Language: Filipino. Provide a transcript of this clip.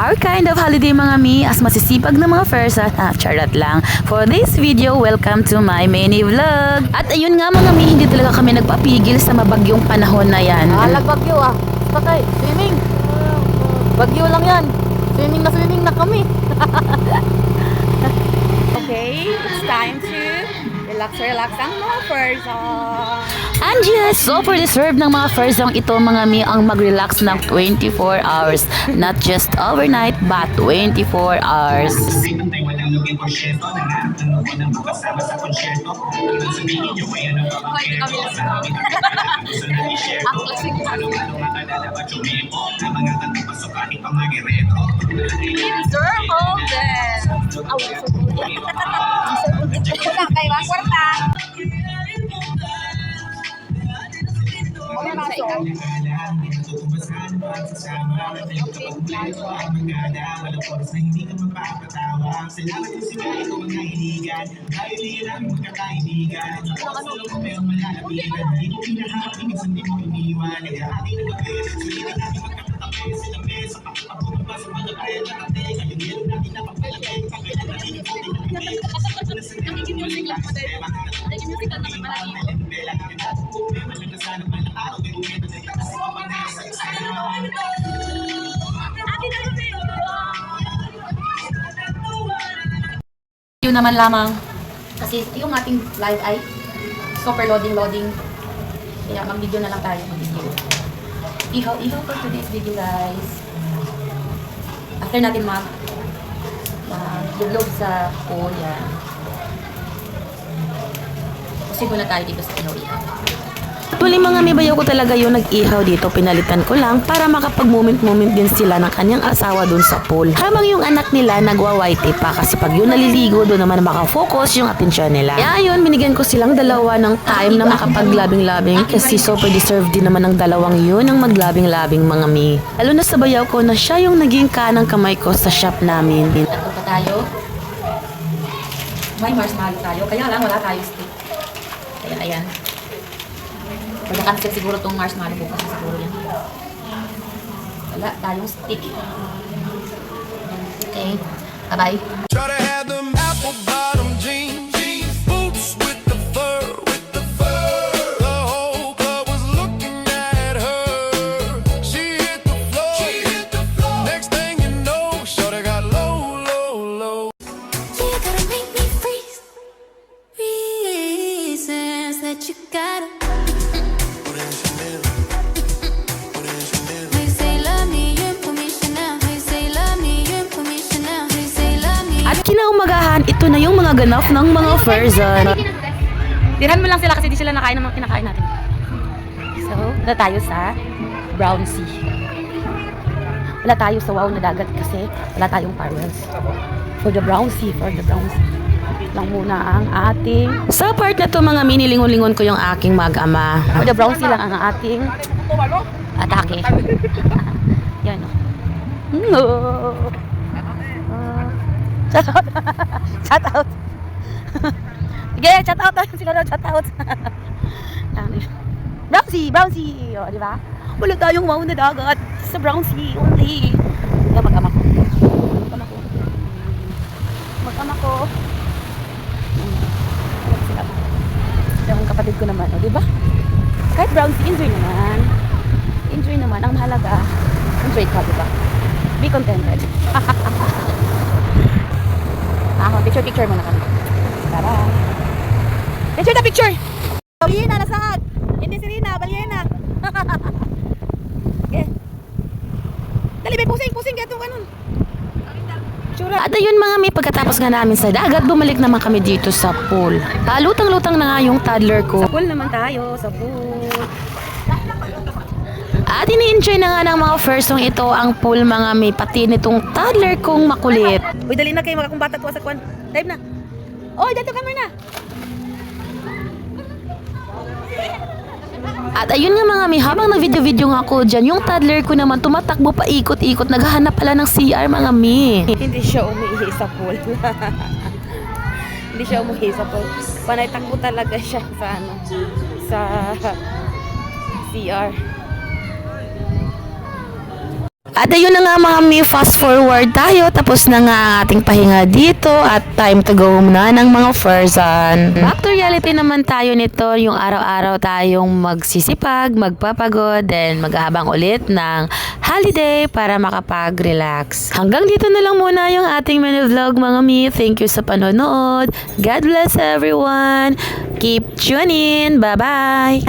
our kind of holiday mga mi, as masisipag na mga Fersan. Charot lang. For this video, welcome to my mini vlog. At ayun nga mga mi, hindi talaga kami nagpapigil sa mabagyong panahon na yan. Bagyo Patay, swimming. Bagyo lang yan. Swimming na kami. Okay, it's time to relax ang mga Fersan. And yes, super deserve ng mga Fersang ito mga mi ang mag-relax ng 24 hours. Not just overnight, but 24 hours. Yun naman lamang. Kasi yung ating live ay super loading. Kaya mag-video na lang tayo. Ihaw for today's video guys. After natin mag-vlog sa pool yan. Kasi muna tayo dito sa ihaw. Actually mga may bayaw ko talaga yung nag-ihaw dito. Pinalitan ko lang para makapag-moment din sila ng kanyang asawa dun sa pool. Habang yung anak nila nagwa-white pa kasi pag yun naliligo doon naman makafocus yung atensyon nila. Kaya yun, binigyan ko silang dalawa ng time na makapaglabing-labing kasi super deserve din naman ng dalawang yun ang maglabing-labing mga mi. Lalo na sa bayaw ko na siya yung naging kanang kamay ko sa shop namin. Tatlo pa tayo. May marshmallow tayo. Kaya lang wala tayo stick. Kaya ayan. Pagka-cancel siguro itong marshmallow bukas siguro yan. Wala tayong stick. Okay. Bye-bye. Try to have them apple bottom jeans, boots with the fur, The whole club was looking at her. She hit the floor. Next thing you know, shorty got low. You gotta make me freeze. Reasons that you gotta. We say love me, you put me Chanel. We say love me, you put me Chanel. We say love me. At kinaumagahan, ito na yung mga ganap ng mga Ferzan. Tirahan mo lang sila kasi di sila nakain ng mga kinakain natin. So, wala tayo sa brown sea. Wala tayo sa wow na dagat kasi wala tayong parwels. For the brown sea. Lang muna ang ating... Sa part na to mga minilingon-lingon ko yung aking mag-ama. For the brown sea lang ang ating atake. Yan o. No. Shout out. Sige, shout out. Sila na shout out. Brown sea. O, di ba? Wala tayong wow na dagat sa brown sea only. Yan, mag-ama ko. Yung kapatid ko naman, di ba? Kahit brown sea, enjoy naman. Ang mahalaga, enjoy ka, di ba? Be contented. Picture muna kami. Tara. Picture! Balyena, nasaan? Hindi si Rina, balyena. Okay. Dali, may pusing, kaya itong ganun. At ayun mga may pagkatapos nga namin sa dagat, bumalik naman kami dito sa pool. Palutang-lutang na nga yung toddler ko. Sa pool naman tayo, sa pool. At ini-enjoy na nga ng mga Fersong ito ang pool mga may pati nitong toddler kong makulit. Uy, dali na kayo, makakumbata tuwa sa kwan. Dive na. Oy, dito kami na. At ayun nga mga may, habang nag-video-video nga ako dyan, yung toddler ko naman tumatakbo pa ikot-ikot, naghahanap pala ng CR mga mi. Hindi siya umihi sa pool. Hindi siya umuhi sa pool. Panay takbo talaga siya sa CR. At ayun na nga mga mi, fast forward tayo. Tapos na nga ang ating pahinga dito at time to go home na ng mga Furzan. Back to reality naman tayo nito. Yung araw-araw tayong magsisipag, magpapagod, then maghahabang ulit ng holiday para makapag-relax. Hanggang dito na lang muna yung ating mini vlog mga mi. Thank you sa panonood. God bless everyone. Keep tuning in. Bye-bye.